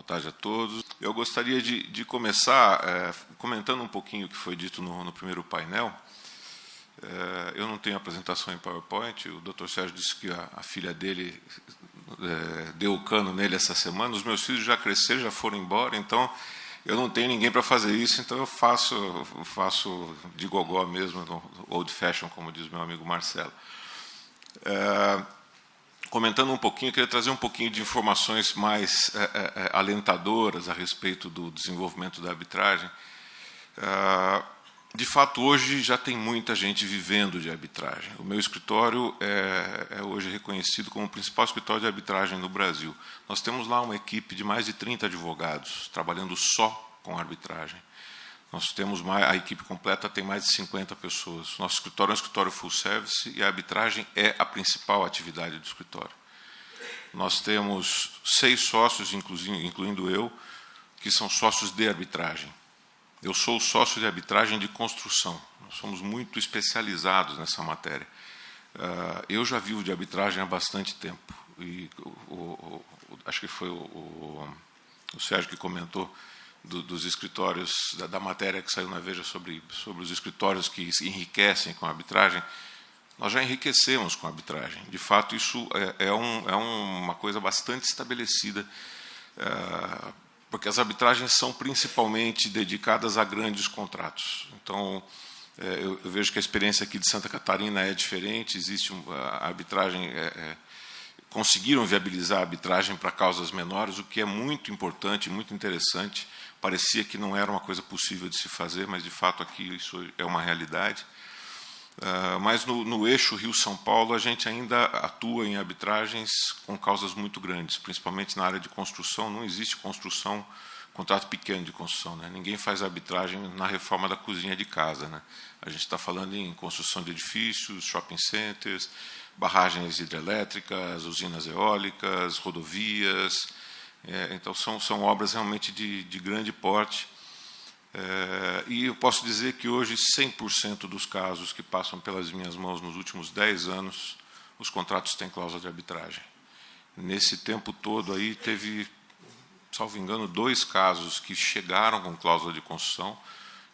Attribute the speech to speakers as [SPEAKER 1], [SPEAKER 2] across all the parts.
[SPEAKER 1] tarde a todos. Eu gostaria de começar comentando um pouquinho o que foi dito no primeiro painel. Eu não tenho apresentação em PowerPoint, o Dr. Sérgio disse que a filha dele deu o cano nele essa semana, os meus filhos já cresceram, já foram embora, então eu não tenho ninguém para fazer isso, então eu faço de gogó mesmo, old fashion, como diz meu amigo Marcelo. Comentando um pouquinho, eu queria trazer um pouquinho de informações mais alentadoras a respeito do desenvolvimento da arbitragem. De fato, hoje já tem muita gente vivendo de arbitragem. O meu escritório é hoje reconhecido como o principal escritório de arbitragem no Brasil. Nós temos lá uma equipe de mais de 30 advogados trabalhando só com arbitragem. Nós temos a equipe completa tem mais de 50 pessoas. Nosso escritório é um escritório full service e a arbitragem é a principal atividade do escritório. Nós temos 6 sócios, incluindo eu, que são sócios de arbitragem. Eu sou o sócio de arbitragem de construção. Nós somos muito especializados nessa matéria. Eu já vivo de arbitragem há bastante tempo. E acho que foi o Sérgio que comentou dos escritórios, da matéria que saiu na Veja sobre os escritórios que se enriquecem com a arbitragem. Nós já enriquecemos com a arbitragem. De fato, isso é uma coisa bastante estabelecida, porque as arbitragens são principalmente dedicadas a grandes contratos. Então, eu vejo que a experiência aqui de Santa Catarina é diferente, existe a arbitragem... conseguiram viabilizar a arbitragem para causas menores, o que é muito importante, muito interessante. Parecia que não era uma coisa possível de se fazer, mas, de fato, aqui isso é uma realidade. Mas no eixo Rio-São Paulo, a gente ainda atua em arbitragens com causas muito grandes, principalmente na área de construção. Não existe contrato pequeno de construção, né? Ninguém faz arbitragem na reforma da cozinha de casa, né? A gente está falando em construção de edifícios, shopping centers, barragens hidrelétricas, usinas eólicas, rodovias. Então, são obras realmente de grande porte. E eu posso dizer que hoje 100% dos casos que passam pelas minhas mãos nos últimos 10 anos, os contratos têm cláusula de arbitragem. Nesse tempo todo aí teve, salvo engano, 2 casos que chegaram com cláusula de construção.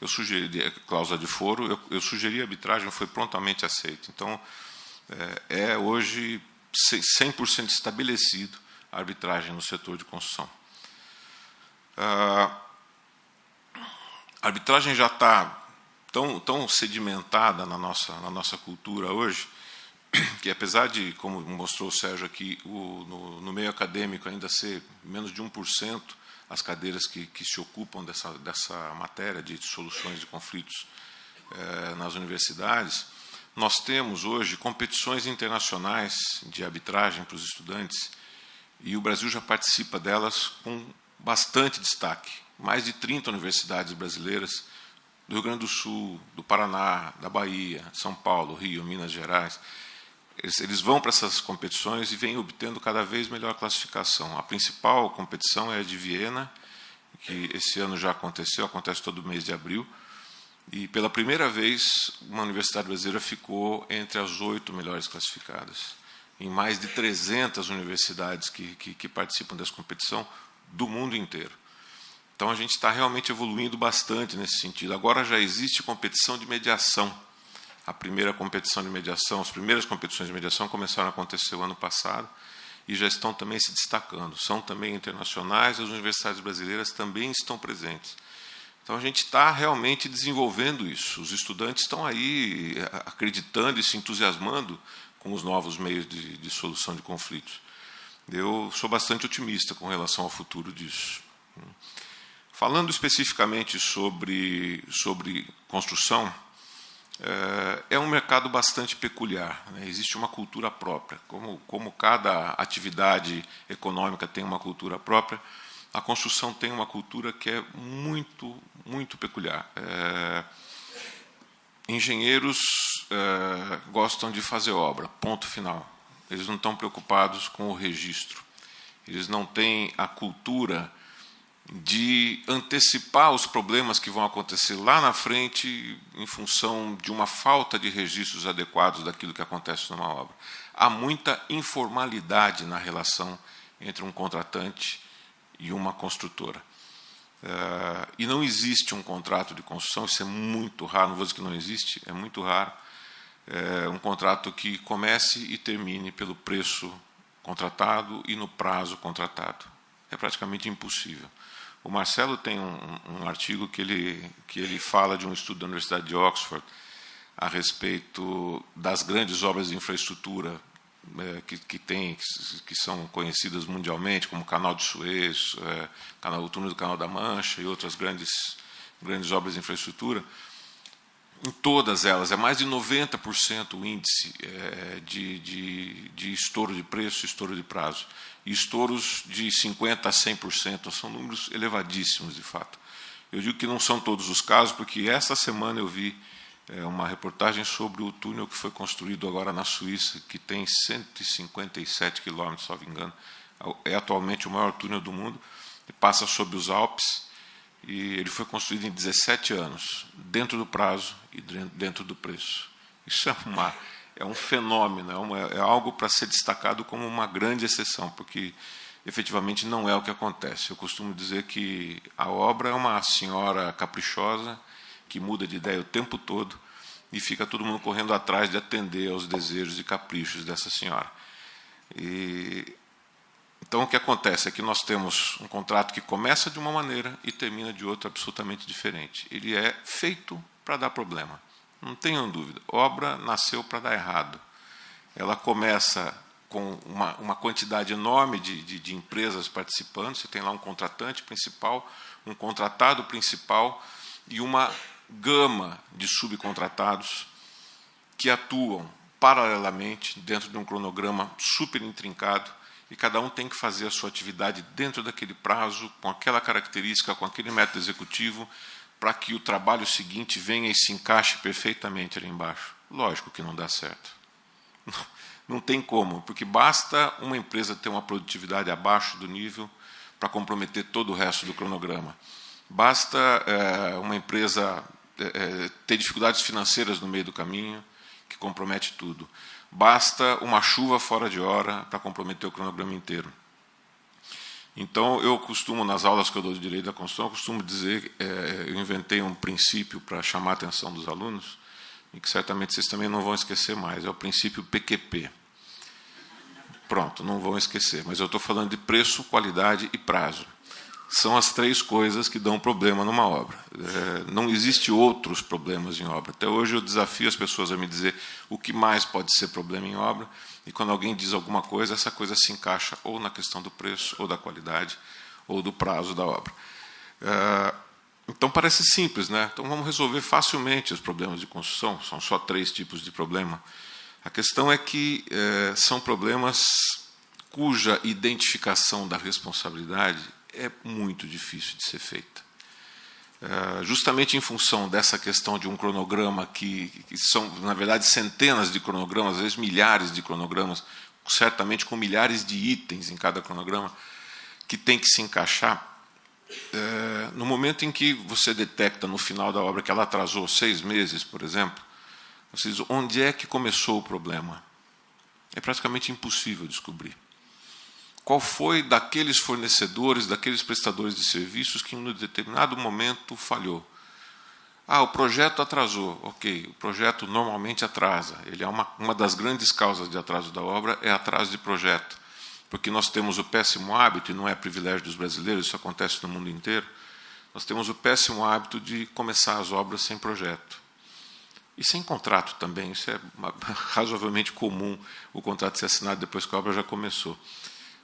[SPEAKER 1] Eu sugeri cláusula de foro, eu sugeri arbitragem, foi prontamente aceito. Então, hoje 100% estabelecido a arbitragem no setor de construção. A arbitragem já está tão sedimentada na nossa cultura hoje, que apesar de, como mostrou o Sérgio aqui, no meio acadêmico ainda ser menos de 1% as cadeiras que se ocupam dessa matéria de soluções de conflitos nas universidades, nós temos hoje competições internacionais de arbitragem para os estudantes e o Brasil já participa delas com bastante destaque. Mais de 30 universidades brasileiras, do Rio Grande do Sul, do Paraná, da Bahia, São Paulo, Rio, Minas Gerais, eles vão para essas competições e vêm obtendo cada vez melhor classificação. A principal competição é a de Viena, que esse ano já acontece todo mês de abril, e pela primeira vez uma universidade brasileira ficou entre as 8 melhores classificadas. Em mais de 300 universidades que participam dessa competição do mundo inteiro. Então, a gente está realmente evoluindo bastante nesse sentido. Agora já existe competição de mediação. A primeira competição de mediação, as primeiras competições de mediação começaram a acontecer o ano passado e já estão também se destacando. São também internacionais, as universidades brasileiras também estão presentes. Então, a gente está realmente desenvolvendo isso. Os estudantes estão aí acreditando e se entusiasmando com os novos meios de solução de conflitos. Eu sou bastante otimista com relação ao futuro disso. Falando especificamente sobre construção, é um mercado bastante peculiar, né? Existe uma cultura própria. Como cada atividade econômica tem uma cultura própria, a construção tem uma cultura que é muito, muito peculiar. Engenheiros gostam de fazer obra, ponto final. Eles não estão preocupados com o registro. Eles não têm a cultura de antecipar os problemas que vão acontecer lá na frente em função de uma falta de registros adequados daquilo que acontece numa obra. Há muita informalidade na relação entre um contratante e uma construtora. E não existe um contrato de construção, isso é muito raro, não vou dizer que não existe, é muito raro, um contrato que comece e termine pelo preço contratado e no prazo contratado. É praticamente impossível. O Marcelo tem um artigo que ele fala de um estudo da Universidade de Oxford a respeito das grandes obras de infraestrutura que são conhecidas mundialmente, como o Canal de Suez, o túnel do Canal da Mancha e outras grandes obras de infraestrutura. Em todas elas, é mais de 90% o índice de estouro de preço e estouro de prazo. E estouros de 50% a 100%, são números elevadíssimos, de fato. Eu digo que não são todos os casos, porque essa semana eu vi uma reportagem sobre o túnel que foi construído agora na Suíça, que tem 157 quilômetros, se não me engano. É atualmente o maior túnel do mundo, e passa sobre os Alpes, e ele foi construído em 17 anos, dentro do prazo e dentro do preço. Isso é um fenômeno, é algo para ser destacado como uma grande exceção, porque efetivamente não é o que acontece. Eu costumo dizer que a obra é uma senhora caprichosa, que muda de ideia o tempo todo, e fica todo mundo correndo atrás de atender aos desejos e caprichos dessa senhora. Então, o que acontece é que nós temos um contrato que começa de uma maneira e termina de outra absolutamente diferente. Ele é feito para dar problema, não tenham dúvida. Obra nasceu para dar errado. Ela começa com uma quantidade enorme de empresas participando. Você tem lá um contratante principal, um contratado principal e uma gama de subcontratados que atuam paralelamente dentro de um cronograma super intrincado, e cada um tem que fazer a sua atividade dentro daquele prazo, com aquela característica, com aquele método executivo, para que o trabalho seguinte venha e se encaixe perfeitamente ali embaixo. Lógico que não dá certo. Não tem como, porque basta uma empresa ter uma produtividade abaixo do nível para comprometer todo o resto do cronograma. Basta uma empresa ter dificuldades financeiras no meio do caminho, que compromete tudo. Basta uma chuva fora de hora para comprometer o cronograma inteiro. Então, eu costumo, nas aulas que eu dou de Direito da Construção, eu costumo dizer, eu inventei um princípio para chamar a atenção dos alunos, e que certamente vocês também não vão esquecer mais, é o princípio PQP. Pronto, não vão esquecer, mas eu estou falando de preço, qualidade e prazo. São as três coisas que dão problema numa obra. Não existe outros problemas em obra. Até hoje eu desafio as pessoas a me dizer o que mais pode ser problema em obra, e quando alguém diz alguma coisa, essa coisa se encaixa ou na questão do preço, ou da qualidade, ou do prazo da obra. Então parece simples, né? Então vamos resolver facilmente os problemas de construção, são só 3 tipos de problema. A questão é que são problemas cuja identificação da responsabilidade é muito difícil de ser feita. Justamente em função dessa questão de um cronograma que são, na verdade, centenas de cronogramas, às vezes milhares de cronogramas, certamente com milhares de itens em cada cronograma, que tem que se encaixar. No momento em que você detecta no final da obra que ela atrasou 6 meses, por exemplo, você diz, onde é que começou o problema? É praticamente impossível descobrir. Qual foi daqueles fornecedores, daqueles prestadores de serviços que em um determinado momento falhou? O projeto atrasou. Ok, o projeto normalmente atrasa. Ele é uma das grandes causas de atraso da obra, é atraso de projeto. Porque nós temos o péssimo hábito, e não é privilégio dos brasileiros, isso acontece no mundo inteiro, nós temos o péssimo hábito de começar as obras sem projeto. E sem contrato também, isso é razoavelmente comum, o contrato ser assinado depois que a obra já começou.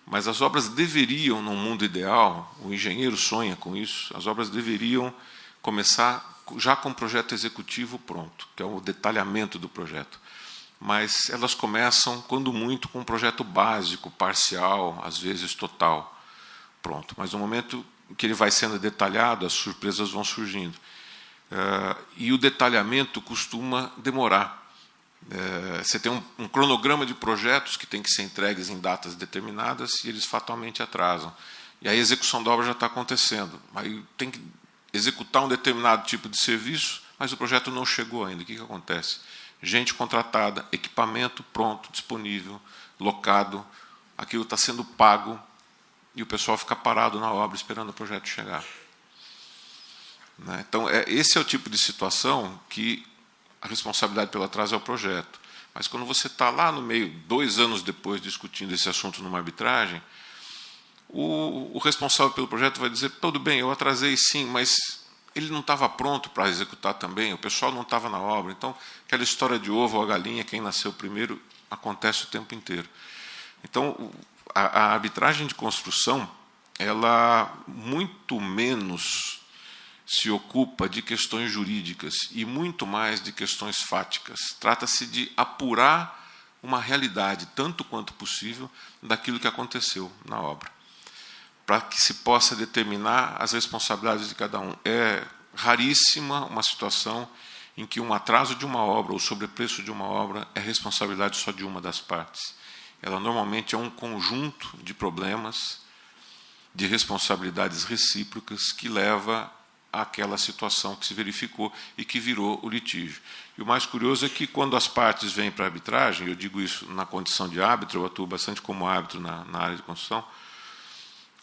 [SPEAKER 1] Mas as obras deveriam, num mundo ideal, o engenheiro sonha com isso, as obras deveriam começar já com o projeto executivo pronto, que é o detalhamento do projeto. Mas elas começam, quando muito, com um projeto básico, parcial, às vezes total, pronto. Mas no momento que ele vai sendo detalhado, as surpresas vão surgindo. E o detalhamento costuma demorar. Você tem um cronograma de projetos que tem que ser entregues em datas determinadas e eles fatalmente atrasam. E aí a execução da obra já está acontecendo. Aí tem que executar um determinado tipo de serviço, mas o projeto não chegou ainda. O que acontece? Gente contratada, equipamento pronto, disponível, locado, aquilo está sendo pago, e o pessoal fica parado na obra esperando o projeto chegar. Né? Então, esse é o tipo de situação que a responsabilidade pelo atraso é o projeto. Mas quando você está lá no meio, 2 anos depois, discutindo esse assunto numa arbitragem, o responsável pelo projeto vai dizer, tudo bem, eu atrasei sim, mas ele não estava pronto para executar também, o pessoal não estava na obra. Então, aquela história de ovo ou a galinha, quem nasceu primeiro, acontece o tempo inteiro. Então, a arbitragem de construção, ela muito menos se ocupa de questões jurídicas e muito mais de questões fáticas. Trata-se de apurar uma realidade, tanto quanto possível, daquilo que aconteceu na obra, para que se possa determinar as responsabilidades de cada um. É raríssima uma situação em que um atraso de uma obra ou sobrepreço de uma obra é responsabilidade só de uma das partes. Ela normalmente é um conjunto de problemas, de responsabilidades recíprocas que leva àquela situação que se verificou e que virou o litígio. E o mais curioso é que, quando as partes vêm para a arbitragem, eu digo isso na condição de árbitro, eu atuo bastante como árbitro na área de construção,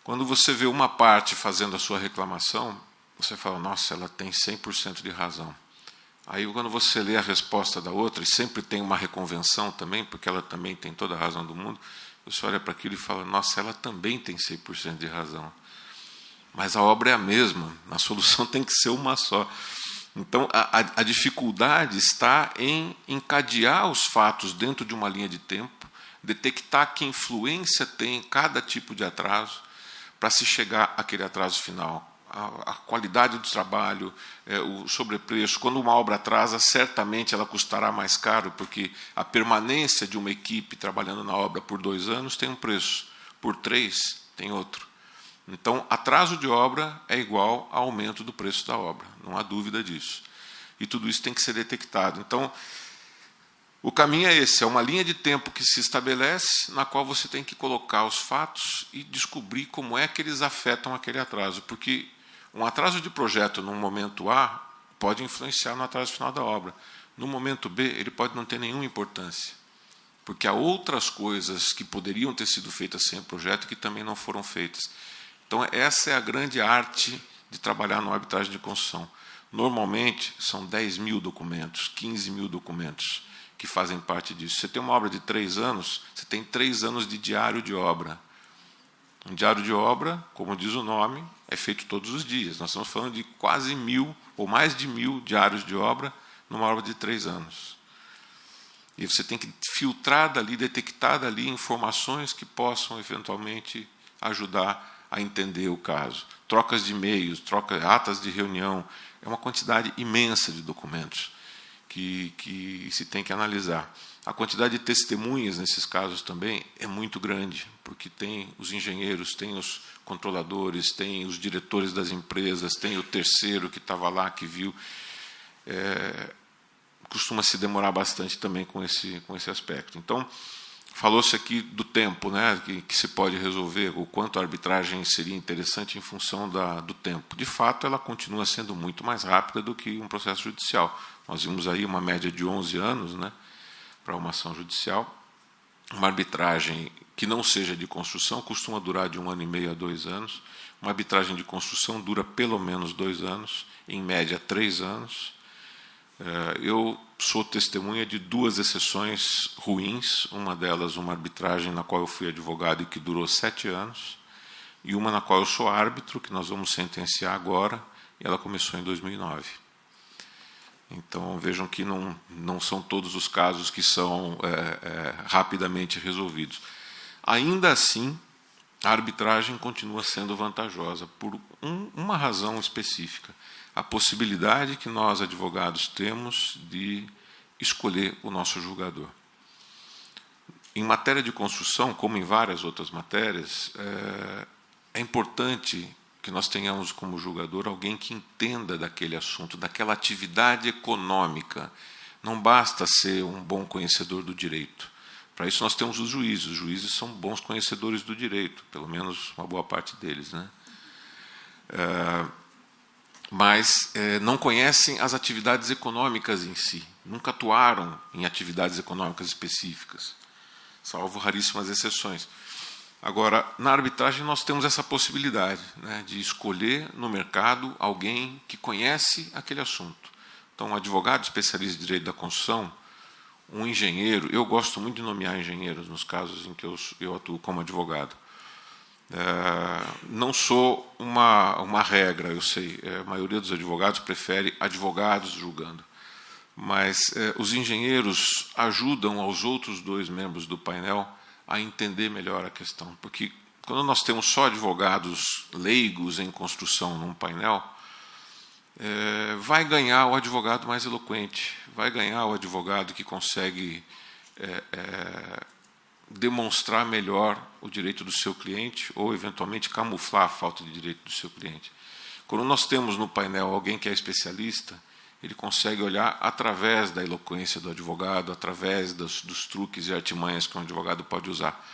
[SPEAKER 1] quando você vê uma parte fazendo a sua reclamação, você fala, nossa, ela tem 100% de razão. Aí, quando você lê a resposta da outra, e sempre tem uma reconvenção também, porque ela também tem toda a razão do mundo, você olha para aquilo e fala, nossa, ela também tem 100% de razão. Mas a obra é a mesma, a solução tem que ser uma só. Então, a dificuldade está em encadear os fatos dentro de uma linha de tempo, detectar que influência tem cada tipo de atraso, para se chegar àquele atraso final. A qualidade do trabalho, o sobrepreço. Quando uma obra atrasa, certamente ela custará mais caro, porque a permanência de uma equipe trabalhando na obra por 2 anos tem um preço, por 3 tem outro. Então, atraso de obra é igual a aumento do preço da obra, não há dúvida disso. E tudo isso tem que ser detectado. Então, o caminho é esse, é uma linha de tempo que se estabelece, na qual você tem que colocar os fatos e descobrir como é que eles afetam aquele atraso. Porque um atraso de projeto no momento A pode influenciar no atraso final da obra. No momento B, ele pode não ter nenhuma importância. Porque há outras coisas que poderiam ter sido feitas sem o projeto que também não foram feitas. Então, essa é a grande arte de trabalhar numa arbitragem de construção. Normalmente, são 10 mil documentos, 15 mil documentos que fazem parte disso. Você tem uma obra de 3 anos, você tem 3 anos de diário de obra. Um diário de obra, como diz o nome, é feito todos os dias. Nós estamos falando de quase 1000, ou mais de 1000 diários de obra numa obra de 3 anos. E você tem que filtrar dali, detectar dali informações que possam, eventualmente, ajudar a entender o caso. Trocas de e-mails, atas de reunião, é uma quantidade imensa de documentos que se tem que analisar. A quantidade de testemunhas nesses casos também é muito grande, porque tem os engenheiros, tem os controladores, tem os diretores das empresas, tem o terceiro que estava lá, que viu. Costuma se demorar bastante também com esse aspecto. Então, falou-se aqui do tempo, né, que se pode resolver, o quanto a arbitragem seria interessante em função do tempo. De fato, ela continua sendo muito mais rápida do que um processo judicial. Nós vimos aí uma média de 11 anos, né, para uma ação judicial. Uma arbitragem que não seja de construção costuma durar de 1 ano e meio a 2 anos. Uma arbitragem de construção dura pelo menos 2 anos, em média 3 anos. Eu sou testemunha de 2 exceções ruins, uma delas uma arbitragem na qual eu fui advogado e que durou 7 anos, e uma na qual eu sou árbitro, que nós vamos sentenciar agora, e ela começou em 2009. Então, vejam que não são todos os casos que são rapidamente resolvidos. Ainda assim, a arbitragem continua sendo vantajosa por uma razão específica. A possibilidade que nós, advogados, temos de escolher o nosso julgador. Em matéria de construção, como em várias outras matérias, é importante que nós tenhamos como julgador alguém que entenda daquele assunto, daquela atividade econômica. Não basta ser um bom conhecedor do direito. Para isso nós temos os juízes. Os juízes são bons conhecedores do direito, pelo menos uma boa parte deles, né? Mas não conhecem as atividades econômicas em si, nunca atuaram em atividades econômicas específicas, salvo raríssimas exceções. Agora, na arbitragem, nós temos essa possibilidade, né, de escolher no mercado alguém que conhece aquele assunto. Então, um advogado especialista em direito da construção, um engenheiro, eu gosto muito de nomear engenheiros nos casos em que eu atuo como advogado. Não sou uma regra, eu sei, a maioria dos advogados prefere advogados julgando, mas os engenheiros ajudam aos outros dois membros do painel a entender melhor a questão, porque quando nós temos só advogados leigos em construção num painel, vai ganhar o advogado mais eloquente, vai ganhar o advogado que consegue demonstrar melhor o direito do seu cliente ou, eventualmente, camuflar a falta de direito do seu cliente. Quando nós temos no painel alguém que é especialista, ele consegue olhar através da eloquência do advogado, através dos truques e artimanhas que um advogado pode usar,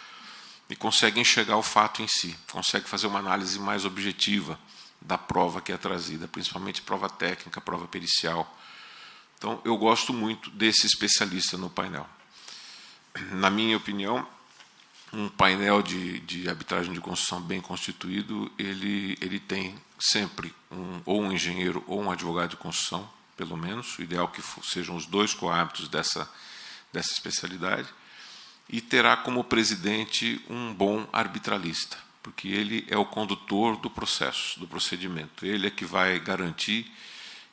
[SPEAKER 1] e consegue enxergar o fato em si, consegue fazer uma análise mais objetiva da prova que é trazida, principalmente prova técnica, prova pericial. Então, eu gosto muito desse especialista no painel. Na minha opinião, um painel de arbitragem de construção bem constituído, ele tem sempre ou um engenheiro ou um advogado de construção, pelo menos, o ideal que sejam os dois coárbitros dessa especialidade, e terá como presidente um bom arbitralista, porque ele é o condutor do processo, do procedimento. Ele é que vai garantir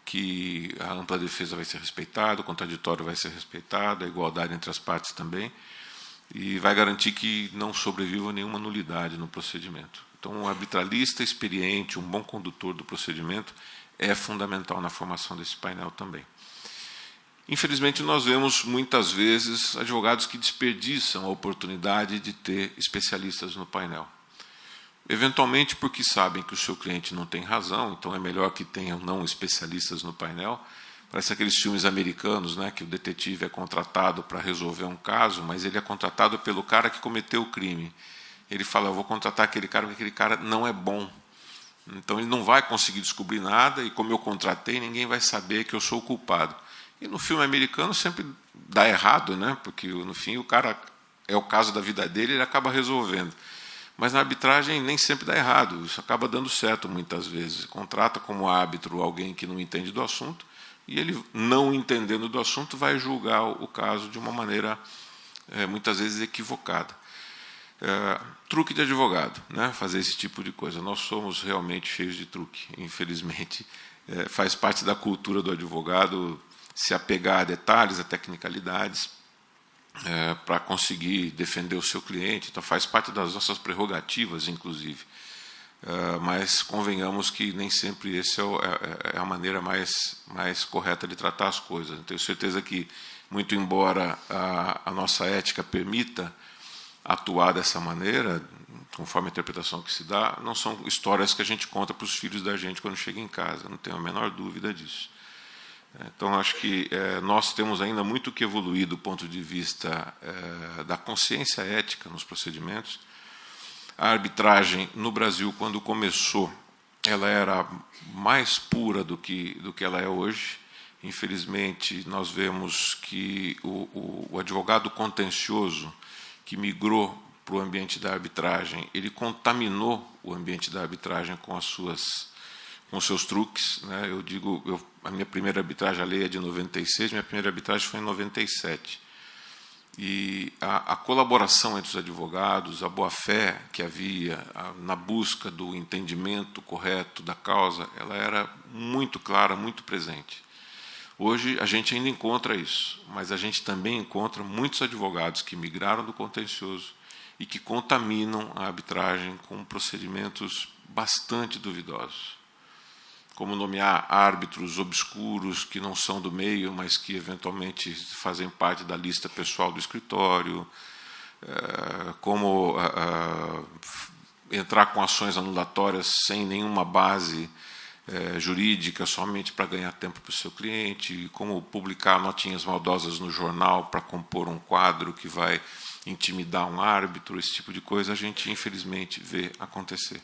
[SPEAKER 1] que a ampla defesa vai ser respeitada, o contraditório vai ser respeitado, a igualdade entre as partes também, e vai garantir que não sobreviva nenhuma nulidade no procedimento. Então, um arbitralista experiente, um bom condutor do procedimento, é fundamental na formação desse painel também. Infelizmente, nós vemos muitas vezes advogados que desperdiçam a oportunidade de ter especialistas no painel. Eventualmente porque sabem que o seu cliente não tem razão, então é melhor que tenham não especialistas no painel. Parece aqueles filmes americanos, né, que o detetive é contratado para resolver um caso, mas ele é contratado pelo cara que cometeu o crime. Ele fala, eu vou contratar aquele cara porque aquele cara não é bom. Então ele não vai conseguir descobrir nada e como eu contratei, ninguém vai saber que eu sou o culpado. E no filme americano sempre dá errado, né, porque no fim o cara é o caso da vida dele, ele acaba resolvendo. Mas na arbitragem nem sempre dá errado, isso acaba dando certo muitas vezes. Contrata como árbitro alguém que não entende do assunto e ele, não entendendo do assunto, vai julgar o caso de uma maneira muitas vezes equivocada. Truque de advogado, né? Fazer esse tipo de coisa. Nós somos realmente cheios de truque, infelizmente. Faz parte da cultura do advogado se apegar a detalhes, a tecnicalidades, para conseguir defender o seu cliente. Então, faz parte das nossas prerrogativas, inclusive. Mas convenhamos que nem sempre essa é a maneira mais correta de tratar as coisas. Eu tenho certeza que, muito embora a nossa ética permita atuar dessa maneira, conforme a interpretação que se dá, não são histórias que a gente conta para os filhos da gente quando chega em casa, não tenho a menor dúvida disso. Então, acho que nós temos ainda muito que evoluir do ponto de vista da consciência ética nos procedimentos. A arbitragem no Brasil, quando começou, ela era mais pura do que ela é hoje. Infelizmente, nós vemos que o advogado contencioso que migrou para o ambiente da arbitragem, ele contaminou o ambiente da arbitragem com os seus truques, né? A minha primeira arbitragem, a lei é de 96, minha primeira arbitragem foi em 97. E a colaboração entre os advogados, a boa-fé que havia na busca do entendimento correto da causa, ela era muito clara, muito presente. Hoje a gente ainda encontra isso, mas a gente também encontra muitos advogados que migraram do contencioso e que contaminam a arbitragem com procedimentos bastante duvidosos. Como nomear árbitros obscuros que não são do meio, mas que eventualmente fazem parte da lista pessoal do escritório, como entrar com ações anulatórias sem nenhuma base jurídica, somente para ganhar tempo para o seu cliente, como publicar notinhas maldosas no jornal para compor um quadro que vai intimidar um árbitro, esse tipo de coisa a gente infelizmente vê acontecer.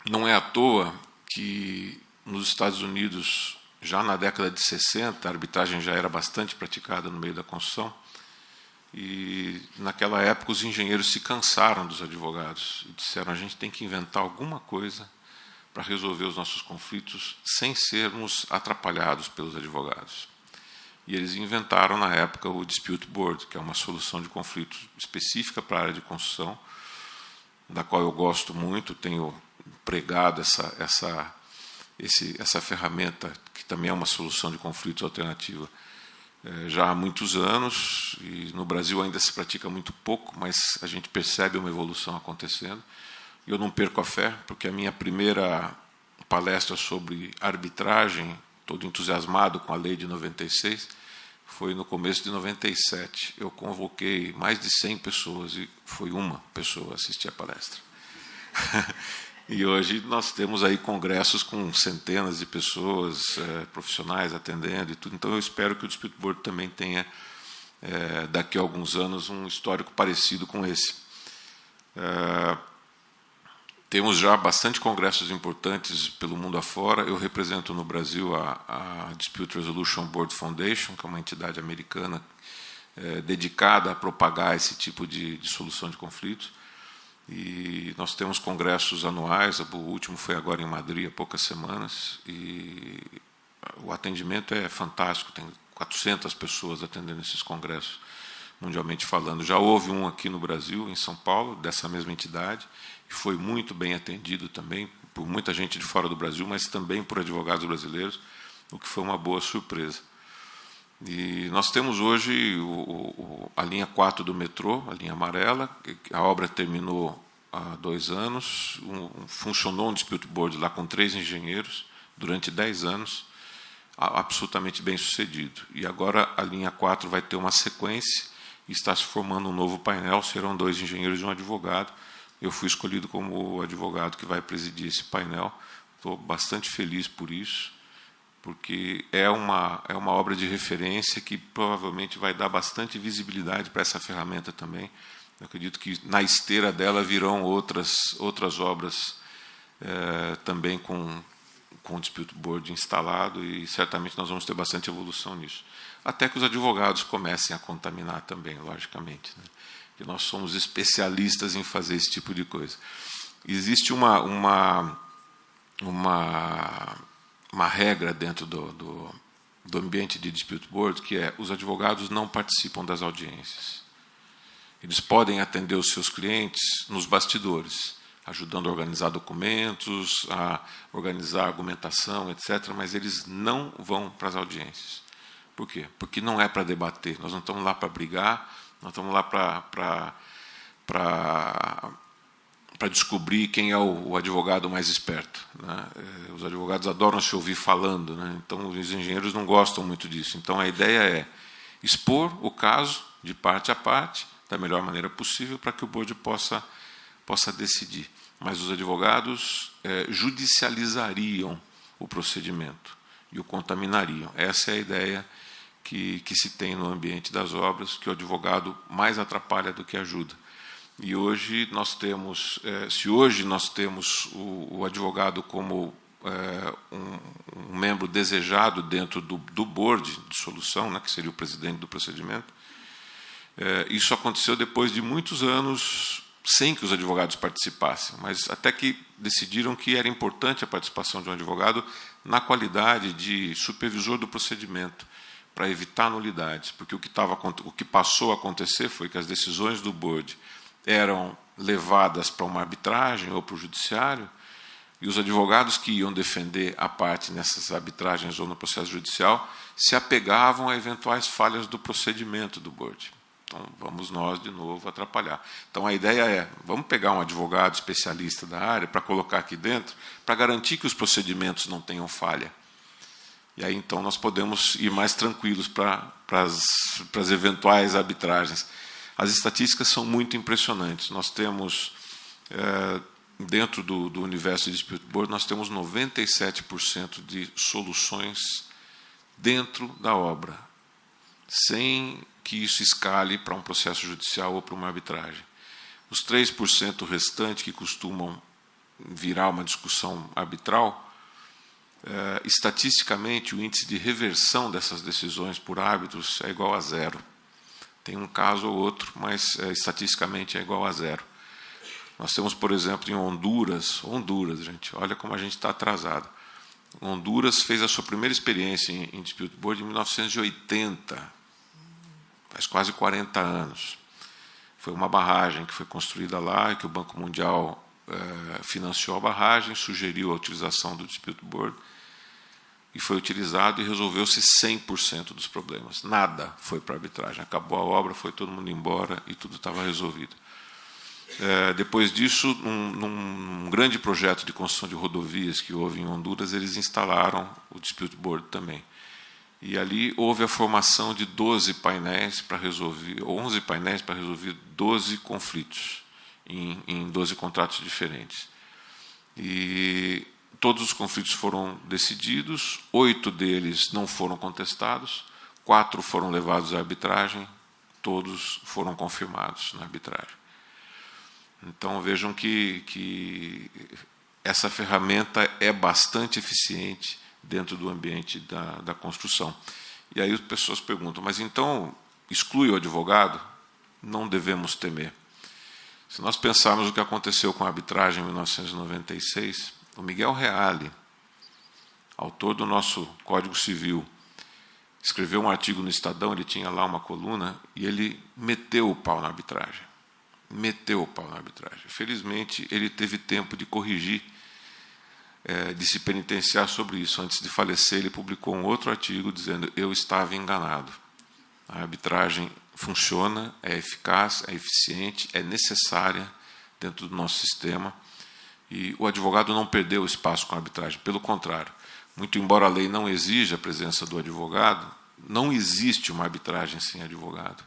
[SPEAKER 1] Não é à toa que nos Estados Unidos, já na década de 60, a arbitragem já era bastante praticada no meio da construção, E, naquela época, os engenheiros se cansaram dos advogados e disseram: a gente tem que inventar alguma coisa para resolver os nossos conflitos sem sermos atrapalhados pelos advogados. E eles inventaram, na época, o Dispute Board, que é uma solução de conflitos específica para a área de construção, da qual eu gosto muito, tenho pregado essa ferramenta, que também é uma solução de conflitos alternativa, já há muitos anos, e no Brasil ainda se pratica muito pouco, mas a gente percebe uma evolução acontecendo. Eu não perco a fé, porque a minha primeira palestra sobre arbitragem, todo entusiasmado com a lei de 96, foi no começo de 97. Eu convoquei mais de 100 pessoas e foi uma pessoa assistir a palestra. E hoje nós temos aí congressos com centenas de pessoas, profissionais atendendo e tudo. Então eu espero que o Dispute Board também tenha, daqui a alguns anos, um histórico parecido com esse. Temos já bastante congressos importantes pelo mundo afora. Eu represento no Brasil a Dispute Resolution Board Foundation, que é uma entidade americana dedicada a propagar esse tipo de solução de conflitos. E nós temos congressos anuais, o último foi agora em Madrid, há poucas semanas, e o atendimento é fantástico, tem 400 pessoas atendendo esses congressos, mundialmente falando. Já houve um aqui no Brasil, em São Paulo, dessa mesma entidade, e foi muito bem atendido também por muita gente de fora do Brasil, mas também por advogados brasileiros, o que foi uma boa surpresa. E nós temos hoje a linha 4 do metrô, a linha amarela. A obra terminou há 2 anos, funcionou um Dispute Board lá com 3 engenheiros durante 10 anos, absolutamente bem sucedido. E agora a linha 4 vai ter uma sequência e está se formando um novo painel, serão 2 engenheiros e um advogado. Eu fui escolhido como o advogado que vai presidir esse painel, estou bastante feliz por isso, porque é uma obra de referência que provavelmente vai dar bastante visibilidade para essa ferramenta também. Eu acredito que na esteira dela virão outras obras também com o Dispute Board instalado, e certamente nós vamos ter bastante evolução nisso. Até que os advogados comecem a contaminar também, logicamente, né? Que nós somos especialistas em fazer esse tipo de coisa. Existe uma regra dentro do ambiente de Dispute Board, que é: os advogados não participam das audiências. Eles podem atender os seus clientes nos bastidores, ajudando a organizar documentos, a organizar argumentação, etc., mas eles não vão para as audiências. Por quê? Porque não é para debater, nós não estamos lá para brigar, nós estamos lá para descobrir quem é o advogado mais esperto, né? Os advogados adoram se ouvir falando, né? Então os engenheiros não gostam muito disso. Então a ideia é expor o caso de parte a parte da melhor maneira possível para que o board possa decidir. Mas os advogados judicializariam o procedimento e o contaminariam. Essa é a ideia que se tem no ambiente das obras, que o advogado mais atrapalha do que ajuda. E hoje nós temos, se hoje nós temos o advogado como um membro desejado dentro do board de solução, né, que seria o presidente do procedimento, isso aconteceu depois de muitos anos sem que os advogados participassem, mas até que decidiram que era importante a participação de um advogado na qualidade de supervisor do procedimento, para evitar nulidades, porque o que passou a acontecer foi que as decisões do board eram levadas para uma arbitragem ou para o judiciário, e os advogados que iam defender a parte nessas arbitragens ou no processo judicial se apegavam a eventuais falhas do procedimento do board. Então, vamos nós, de novo, atrapalhar. Então, a ideia é: vamos pegar um advogado especialista da área para colocar aqui dentro, para garantir que os procedimentos não tenham falha. E aí, então, nós podemos ir mais tranquilos para as eventuais arbitragens. As estatísticas são muito impressionantes. Nós temos, dentro do universo de Dispute Board, nós temos 97% de soluções dentro da obra, sem que isso escale para um processo judicial ou para uma arbitragem. Os 3% restantes, que costumam virar uma discussão arbitral, estatisticamente, o índice de reversão dessas decisões por árbitros é igual a 0. Tem um caso ou outro, mas estatisticamente é igual a zero. Nós temos, por exemplo, em Honduras, gente, olha como a gente está atrasado. Honduras fez a sua primeira experiência em Dispute Board em 1980, faz quase 40 anos. Foi uma barragem que foi construída lá e que o Banco Mundial financiou a barragem, sugeriu a utilização do Dispute Board e foi utilizado e resolveu-se 100% dos problemas. Nada foi para arbitragem. Acabou a obra, foi todo mundo embora e tudo estava resolvido. Depois disso, num grande projeto de construção de rodovias que houve em Honduras, eles instalaram o Dispute Board também. E ali houve a formação de 12 painéis para resolver, 11 painéis para resolver 12 conflitos em 12 contratos diferentes. E todos os conflitos foram decididos, 8 deles não foram contestados, 4 foram levados à arbitragem, todos foram confirmados na arbitragem. Então vejam que essa ferramenta é bastante eficiente dentro do ambiente da construção. E aí as pessoas perguntam, mas então exclui o advogado? Não devemos temer. Se nós pensarmos o que aconteceu com a arbitragem em 1996, o Miguel Reale, autor do nosso Código Civil, escreveu um artigo no Estadão, ele tinha lá uma coluna, e ele meteu o pau na arbitragem. Meteu o pau na arbitragem. Felizmente, ele teve tempo de corrigir, de se penitenciar sobre isso. Antes de falecer, ele publicou um outro artigo dizendo: eu estava enganado. A arbitragem funciona, é eficaz, é eficiente, é necessária dentro do nosso sistema. E o advogado não perdeu espaço com a arbitragem. Pelo contrário, muito embora a lei não exija a presença do advogado, não existe uma arbitragem sem advogado.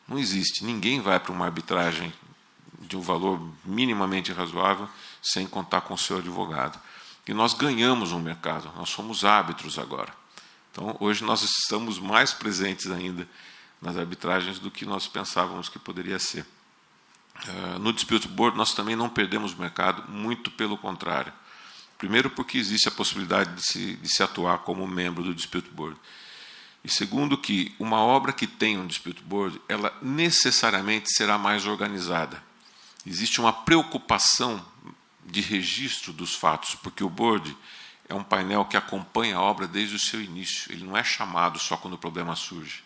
[SPEAKER 1] Não existe. Ninguém vai para uma arbitragem de um valor minimamente razoável sem contar com o seu advogado. E nós ganhamos um mercado, nós somos árbitros agora. Então, hoje nós estamos mais presentes ainda nas arbitragens do que nós pensávamos que poderia ser. No Dispute Board, nós também não perdemos o mercado, muito pelo contrário. Primeiro, porque existe a possibilidade de se atuar como membro do Dispute Board. E segundo, que uma obra que tem um Dispute Board, ela necessariamente será mais organizada. Existe uma preocupação de registro dos fatos, porque o board é um painel que acompanha a obra desde o seu início. Ele não é chamado só quando o problema surge.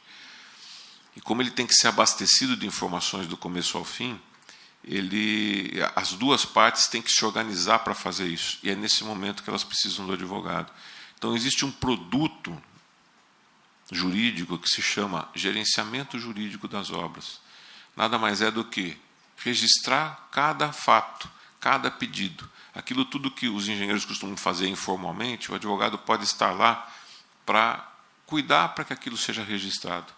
[SPEAKER 1] E como ele tem que ser abastecido de informações do começo ao fim, as duas partes têm que se organizar para fazer isso. E é nesse momento que elas precisam do advogado. Então, existe um produto jurídico que se chama gerenciamento jurídico das obras. Nada mais é do que registrar cada fato, cada pedido. Aquilo tudo que os engenheiros costumam fazer informalmente, o advogado pode estar lá para cuidar para que aquilo seja registrado.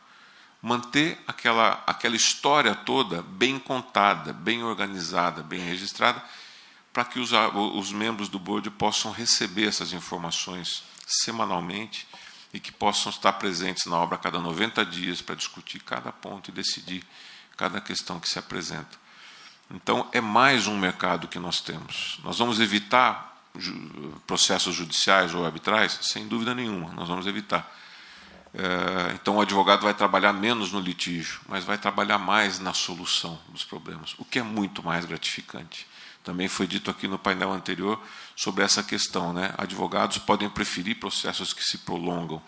[SPEAKER 1] Manter aquela história toda bem contada, bem organizada, bem registrada, para que os membros do board possam receber essas informações semanalmente e que possam estar presentes na obra a cada 90 dias para discutir cada ponto e decidir cada questão que se apresenta. Então, é mais um mercado que nós temos. Nós vamos evitar processos judiciais ou arbitrais? Sem dúvida nenhuma, nós vamos evitar. Então, o advogado vai trabalhar menos no litígio, mas vai trabalhar mais na solução dos problemas, o que é muito mais gratificante. Também foi dito aqui no painel anterior sobre essa questão, né? Advogados podem preferir processos que se prolongam.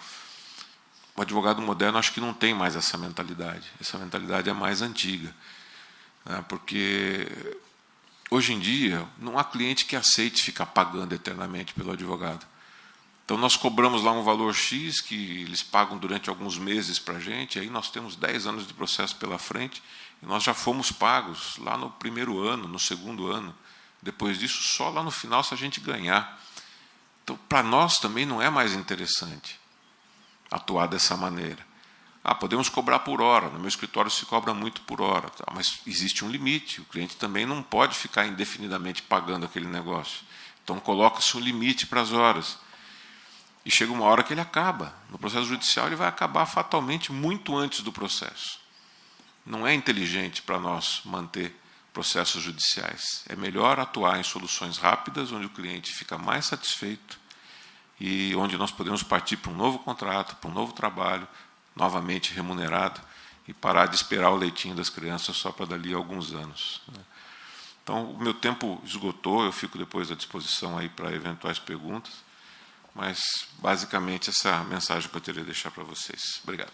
[SPEAKER 1] O advogado moderno acho que não tem mais essa mentalidade. Essa mentalidade é mais antiga, né? Porque hoje em dia não há cliente que aceite ficar pagando eternamente pelo advogado. Então nós cobramos lá um valor X que eles pagam durante alguns meses para a gente, aí nós temos 10 anos de processo pela frente e nós já fomos pagos lá no primeiro ano, no segundo ano. Depois disso, só lá no final se a gente ganhar. Então, para nós também não é mais interessante atuar dessa maneira. Podemos cobrar por hora, no meu escritório se cobra muito por hora, mas existe um limite, o cliente também não pode ficar indefinidamente pagando aquele negócio. Então, coloca-se um limite para as horas. E chega uma hora que ele acaba. No processo judicial, ele vai acabar fatalmente muito antes do processo. Não é inteligente para nós manter processos judiciais. É melhor atuar em soluções rápidas, onde o cliente fica mais satisfeito e onde nós podemos partir para um novo contrato, para um novo trabalho, novamente remunerado, e parar de esperar o leitinho das crianças só para dali a alguns anos. Então, o meu tempo esgotou, eu fico depois à disposição aí para eventuais perguntas, mas basicamente essa mensagem que eu teria a deixar para vocês. Obrigado.